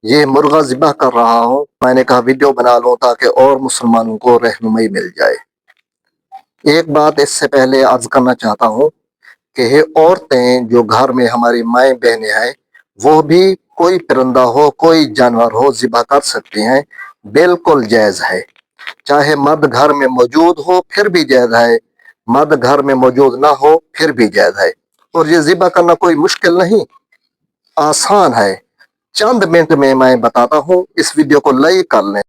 ये मुर्गा ज़िबा कर रहा हूँ। मैंने कहा वीडियो बना लूँ ताकि और मुसलमानों को रहनुमाई मिल जाए। एक बात इससे पहले अर्ज करना चाहता हूँ कि ये औरतें जो घर में हमारी माएँ बहनें हैं, वो भी कोई परिंदा हो, कोई जानवर हो, ज़िबा कर सकती हैं। बिल्कुल जायज़ है। चाहे मर्द घर में मौजूद हो फिर भी जायज़ है, मर्द घर में मौजूद ना हो फिर भी जायज़ है। और ये ज़िबा करना कोई मुश्किल नहीं, आसान है। चंद मिनट में मैं बताता हूँ। इस वीडियो को लाइक कर लें,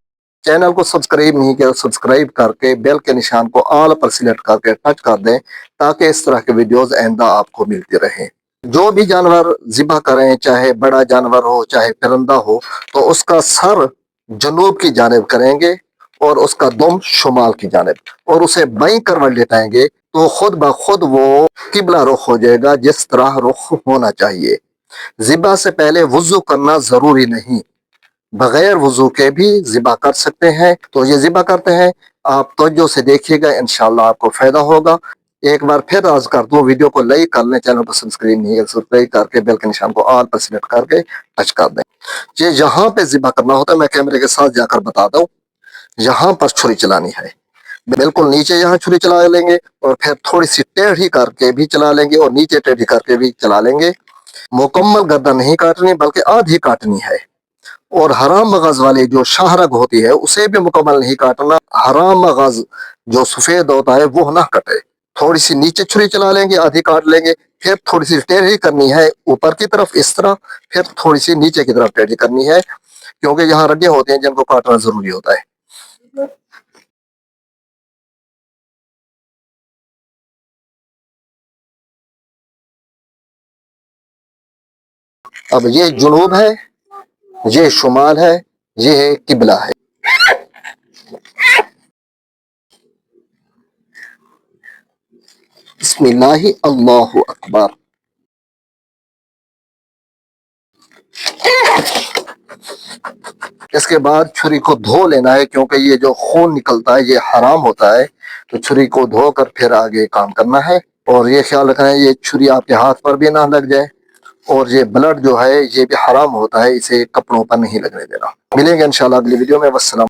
चैनल को सब्सक्राइब नहीं किया सब्सक्राइब करके बेल के निशान को ऑल पर सिलेक्ट करके टच कर दें ताकि इस तरह के वीडियोस आइंदा आपको मिलती रहें। जो भी जानवर ज़िबा करें, चाहे बड़ा जानवर हो चाहे परिंदा हो, तो उसका सर जनूब की जानिब करेंगे और उसका दुम शुमाल की जानिब, और उसे बाईं करवट लेटाएंगे तो खुद ब खुद वो किबला रुख हो जाएगा जिस तरह रुख होना चाहिए। ज़िबा से पहले वुज़ू करना जरूरी नहीं, बगैर वुज़ू के भी ज़िबा कर सकते हैं। तो ये ज़िबा करते हैं, आप तवज्जो से देखिएगा, इंशाल्लाह आपको फायदा होगा। एक बार फिर अर्ज कर दूं, वीडियो को लाइक कर लें, चैनल को सब्सक्राइब नहीं है सब्सक्राइब करके बेल के निशान को ऑल पर सिलेक्ट करके टच कर दें। ये यहाँ पे ज़िबा करना होता है, मैं कैमरे के साथ जाकर बता दूं। यहाँ पर छुरी चलानी है, बिल्कुल नीचे यहाँ छुरी चला लेंगे और फिर थोड़ी सी टेढ़ी करके भी चला लेंगे और नीचे टेढ़ी करके भी चला लेंगे। मुकम्मल गर्दन नहीं काटनी बल्कि आधी काटनी है। और हराम मगज वाली जो शाहरग होती है उसे भी मुकम्मल नहीं काटना। हराम मगज जो सफेद होता है वो ना कटे। थोड़ी सी नीचे छुरी चला लेंगे, आधी काट लेंगे, फिर थोड़ी सी टेढ़ी करनी है ऊपर की तरफ इस तरह, फिर थोड़ी सी नीचे की तरफ टेढ़ी करनी है, क्योंकि यहाँ रड्डियां होती हैं जिनको काटना जरूरी होता है। अब ये जुनूब है, ये शुमाल है, ये है किबला है। बिस्मिल्लाहि अल्लाहु अकबर। इसके बाद छुरी को धो लेना है, क्योंकि ये जो खून निकलता है ये हराम होता है। तो छुरी को धोकर फिर आगे काम करना है। और ये ख्याल रखना है ये छुरी आपके हाथ पर भी ना लग जाए। और ये ब्लड जो है ये भी हराम होता है, इसे कपड़ों पर नहीं लगने देना। मिलेंगे इंशाल्लाह अगली वीडियो में। वस्सलाम।